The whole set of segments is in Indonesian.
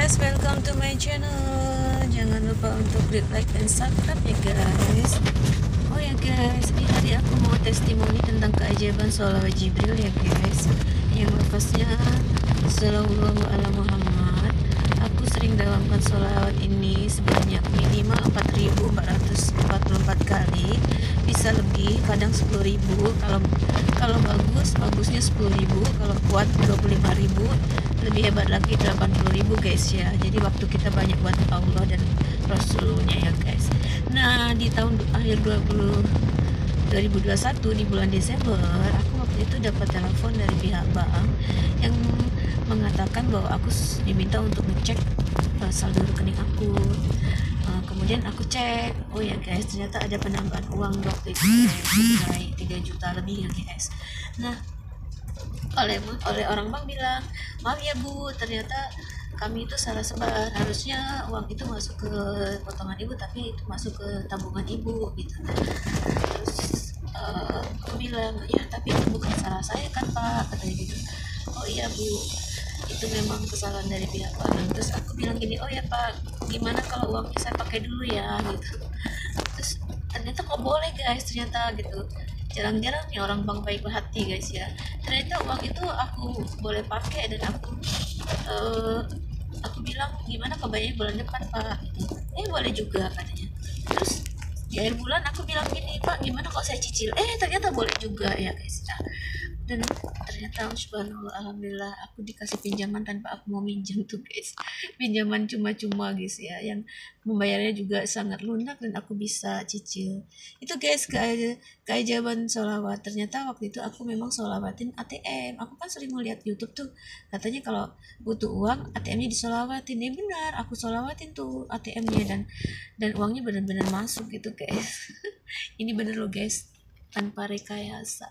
guys, welcome to my channel. Jangan lupa untuk klik like dan subscribe ya guys. Oh ya guys, di hari aku mau testimoni tentang keajaiban sholawat Jibril ya guys. Yang lafaznya Sallallahu ala Muhammad. Aku sering dalamkan sholawat ini sebanyak minimal 4.444 kali, bisa lebih, kadang 10.000. Kalau bagusnya 10.000, kalau kuat 25.000, lebih hebat lagi 80.000 guys ya. Jadi waktu kita banyak buat Allah dan Rasulnya ya guys. Nah, di tahun akhir 2021 di bulan Desember, aku waktu itu dapat telepon dari pihak bank yang mengatakan bahwa aku diminta untuk ngecek saldo rekening aku. Kemudian aku cek, oh ya guys, ternyata ada penambahan uang waktu itu naik 3 juta lebih ya guys. Nah, oleh orang bank bilang, maaf ya Bu, ternyata kami itu salah sebar, harusnya uang itu masuk ke potongan ibu tapi itu masuk ke tabungan ibu gitu. Terus aku bilang, ya tapi itu bukan salah saya kan Pak, katanya gitu. Oh iya Bu, itu memang kesalahan dari pihak bank. Terus aku bilang gini, oh ya Pak, gimana kalau uangnya saya pakai dulu ya gitu. Terus ternyata kok boleh guys, ternyata gitu. Jarang-jarang nih orang bank baik hati guys ya. Ternyata uang itu aku boleh pakai dan aku bilang gimana kebayanya bulan depan Pak gitu. Boleh juga katanya. Terus di akhir bulan aku bilang gini, Pak gimana kalau saya cicil, ternyata boleh juga ya guys. Dan ternyata subhanallah, alhamdulillah aku dikasih pinjaman tanpa aku mau minjam tuh guys. Pinjaman cuma-cuma guys ya, yang membayarnya juga sangat lunak dan aku bisa cicil. Itu guys keajaiban sholawat. Ternyata waktu itu aku memang sholawatin ATM. Aku kan sering melihat YouTube tuh, katanya kalau butuh uang ATM-nya disolawatin. Ya benar, aku sholawatin tuh ATM-nya dan uangnya benar-benar masuk gitu guys. Ini bener loh guys, tanpa rekayasa.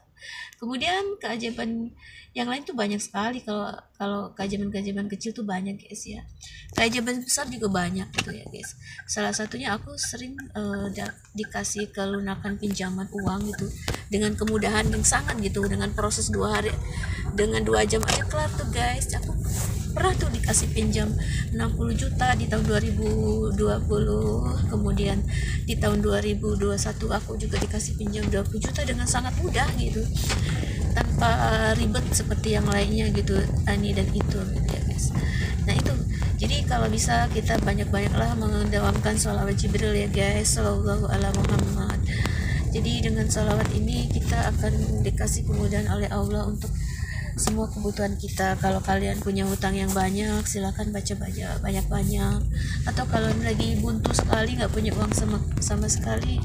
Kemudian keajaiban yang lain tuh banyak sekali. Kalau keajaiban kecil tuh banyak guys ya. Keajaiban besar juga banyak gitu ya guys. Salah satunya aku sering dikasih kelunakan pinjaman uang gitu dengan kemudahan yang sangat gitu, dengan proses 2 hari, dengan 2 jam aja kelar tuh guys. Aku pernah tuh dikasih pinjam 60 juta di tahun 2020, kemudian di tahun 2021 aku juga dikasih pinjam 20 juta dengan sangat mudah gitu, tanpa ribet seperti yang lainnya gitu, ini dan itu gitu ya guys. Nah itu, jadi kalau bisa kita banyak-banyaklah mendawamkan sholawat Jibril ya guys, Sallallahu ala Muhammad. Jadi dengan sholawat ini kita akan dikasih kemudahan oleh Allah untuk semua kebutuhan kita. Kalau kalian punya hutang yang banyak, silakan baca banyak-banyak. Atau kalau lagi buntu sekali, nggak punya uang sama sekali,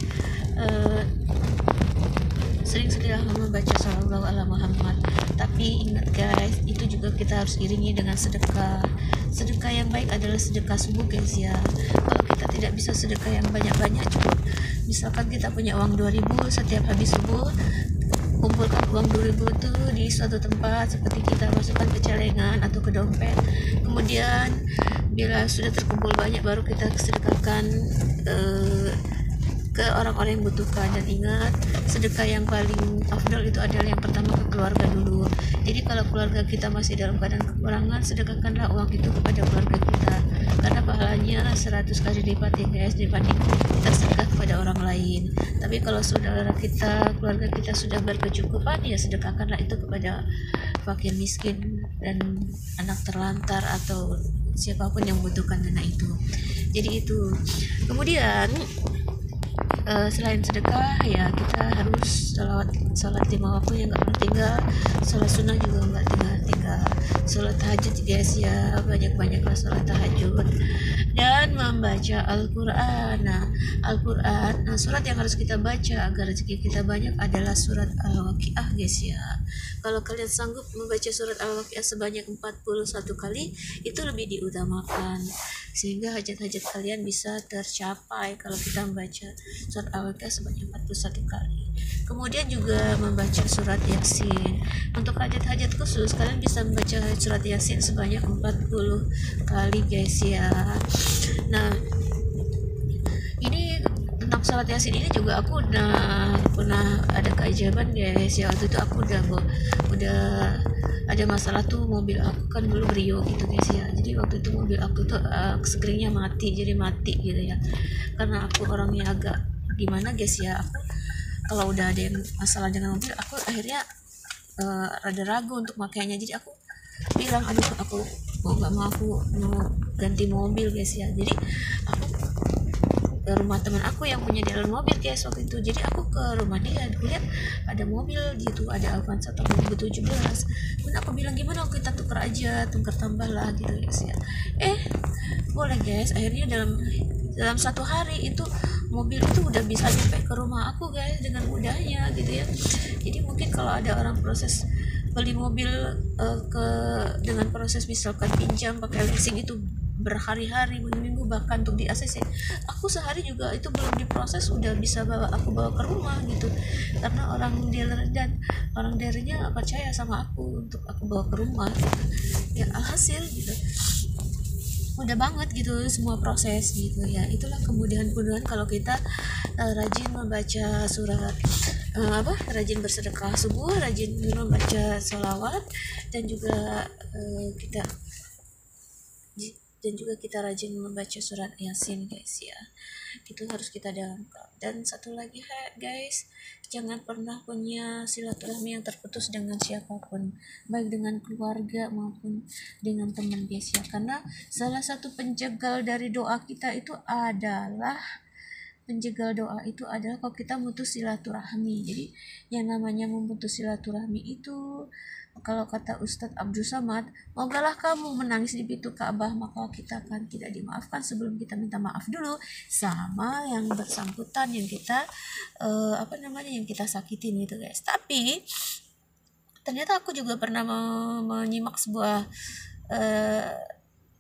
sering-seringlah membaca Sallallahu ala Muhammad. Tapi ingat guys, itu juga kita harus iringi dengan sedekah. Sedekah yang baik adalah sedekah subuh guys ya. Kalau kita tidak bisa sedekah yang banyak-banyak, cukup misalkan kita punya uang 2.000, setiap habis subuh kumpulkan uang 2.000 itu di suatu tempat, seperti kita masukkan ke celengan atau ke dompet. Kemudian bila sudah terkumpul banyak, baru kita sedekahkan ke orang-orang yang membutuhkan. Dan ingat, sedekah yang paling afdal itu adalah yang pertama ke keluarga dulu. Jadi kalau keluarga kita masih dalam keadaan kekurangan, sedekahkanlah uang itu kepada keluarga kita, karena pahalanya 100 kali lipat ya guys, dibanding kita sedekah kepada orang lain. Tapi kalau saudara kita, keluarga kita sudah berkecukupan, ya sedekahkanlah itu kepada fakir miskin dan anak terlantar atau siapapun yang membutuhkan dana itu. Jadi itu. Kemudian selain sedekah ya kita harus sholat 5 waktu yang nggak pernah tinggal, sholat sunnah juga nggak tinggal, sholat tahajud guys ya, banyak-banyaklah sholat tahajud dan membaca Al-Quran. Nah surat yang harus kita baca agar rezeki kita banyak adalah surat Al-Waqiah guys ya. Kalau kalian sanggup membaca surat Al-Waqiah sebanyak 41 kali, itu lebih diutamakan, sehingga hajat-hajat kalian bisa tercapai kalau kita membaca surat Al-Waqiah sebanyak 41 kali. Kemudian juga membaca surat Yasin. Untuk hajat-hajat khusus, kalian bisa membaca surat Yasin sebanyak 40 kali guys ya. Nah ini tentang salat yasin ini juga aku pernah ada keajaiban guys ya. Waktu itu aku udah ada masalah tuh, mobil aku kan dulu Brio gitu guys ya. Jadi waktu itu mobil aku tuh screennya mati, jadi mati gitu ya, karena aku orangnya agak gimana guys ya. Aku kalau udah ada yang masalah dengan mobil, aku akhirnya rada ragu untuk makainya. Jadi aku bilang, aduh aku nggak mau, aku mau ganti mobil guys ya. Jadi aku ke rumah teman aku yang punya dealer mobil guys waktu itu. Jadi aku ke rumah dia, aku lihat ada mobil gitu, ada Avanza tahun 2017, dan aku bilang gimana kita tukar aja, tukar tambah lah gitu guys ya. Boleh guys, akhirnya dalam 1 hari itu mobil itu udah bisa nyampe ke rumah aku guys dengan mudahnya gitu ya. Jadi mungkin kalau ada orang proses beli mobil dengan proses misalkan pinjam pakai leasing itu berhari-hari, minggu-minggu, bahkan untuk di ACC, aku sehari juga itu belum diproses udah bisa aku bawa ke rumah gitu, karena orang dealernya percaya sama aku untuk aku bawa ke rumah gitu. Ya alhasil gitu mudah banget gitu semua proses gitu ya. Itulah kemudahan-kemudahan kalau kita rajin membaca surat rajin bersedekah subuh, rajin membaca sholawat, dan juga kita rajin membaca surat yasin guys ya. Itu harus kita dalamkan. Dan satu lagi guys, jangan pernah punya silaturahmi yang terputus dengan siapapun, baik dengan keluarga maupun dengan teman guys ya. Karena salah satu penjegal dari doa kita itu adalah kalau kita memutus silaturahmi. Jadi yang namanya memutus silaturahmi itu, kalau kata Ustadz Abdul Samad, mogalah kamu menangis di pintu Ka'bah, maka kita akan tidak dimaafkan sebelum kita minta maaf dulu sama yang bersangkutan yang kita yang kita sakitin gitu guys. Tapi ternyata aku juga pernah menyimak sebuah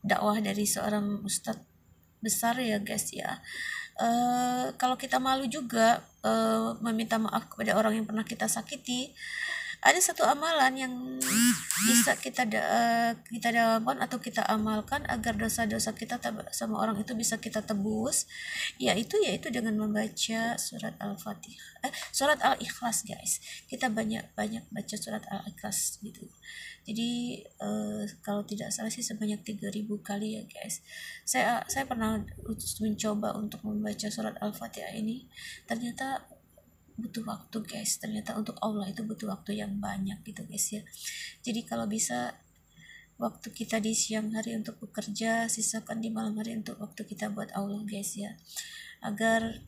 dakwah dari seorang ustadz besar ya guys ya. Kalau kita malu juga meminta maaf kepada orang yang pernah kita sakiti, ada satu amalan yang bisa kita dalamkan atau kita amalkan agar dosa-dosa kita sama orang itu bisa kita tebus, yaitu dengan membaca surat Al-Fatihah, surat Al-Ikhlas guys. Kita banyak baca surat Al-Ikhlas gitu. Jadi kalau tidak salah sih sebanyak 3.000 kali ya guys. Saya pernah mencoba untuk membaca surat Al-Fatihah ini, ternyata butuh waktu guys. Ternyata untuk Allah itu butuh waktu yang banyak gitu guys ya. Jadi kalau bisa waktu kita di siang hari untuk bekerja, sisakan di malam hari untuk waktu kita buat Allah guys ya, agar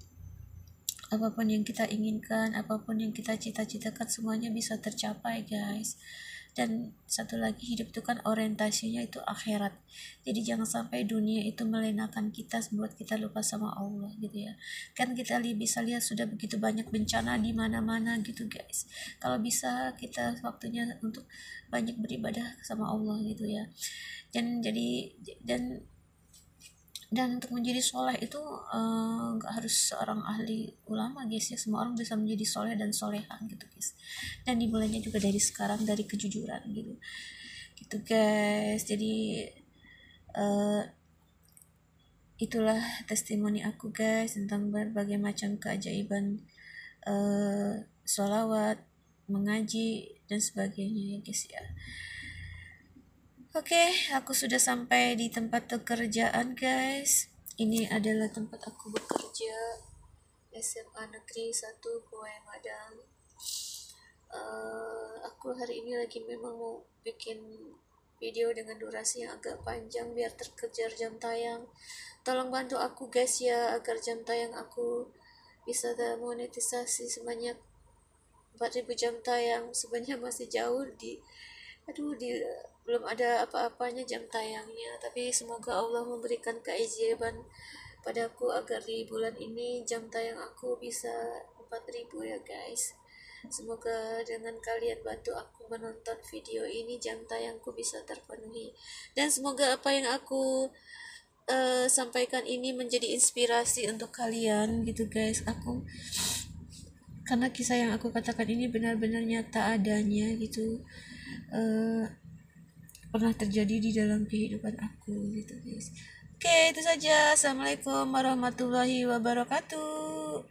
apapun yang kita inginkan, apapun yang kita cita-citakan, semuanya bisa tercapai guys. Dan satu lagi, hidup itu kan orientasinya itu akhirat. Jadi jangan sampai dunia itu melenakan kita buat kita lupa sama Allah gitu ya. Kan kita bisa lihat sudah begitu banyak bencana di mana-mana gitu guys. Kalau bisa kita waktunya untuk banyak beribadah sama Allah gitu ya. Dan untuk menjadi soleh itu nggak harus seorang ahli ulama guys ya. Semua orang bisa menjadi soleh dan soleha gitu guys. Dan dimulainya juga dari sekarang, dari kejujuran gitu guys. Jadi itulah testimoni aku guys tentang berbagai macam keajaiban sholawat, mengaji, dan sebagainya ya guys ya. Oke, aku sudah sampai di tempat pekerjaan guys. Ini adalah tempat aku bekerja, SMA Negeri 1 Kuai Madang. Aku hari ini lagi memang mau bikin video dengan durasi yang agak panjang biar terkejar jam tayang. Tolong bantu aku guys ya, agar jam tayang aku bisa monetisasi sebanyak 4.000 jam tayang. Sebenarnya masih jauh belum ada apa-apanya jam tayangnya, tapi semoga Allah memberikan keajaiban padaku agar di bulan ini jam tayang aku bisa 4.000 ya guys. Semoga dengan kalian bantu aku menonton video ini, jam tayangku bisa terpenuhi, dan semoga apa yang aku sampaikan ini menjadi inspirasi untuk kalian gitu guys. Karena kisah yang aku katakan ini benar-benar nyata adanya gitu, pernah terjadi di dalam kehidupan aku gitu guys. Oke, itu saja. Assalamualaikum warahmatullahi wabarakatuh.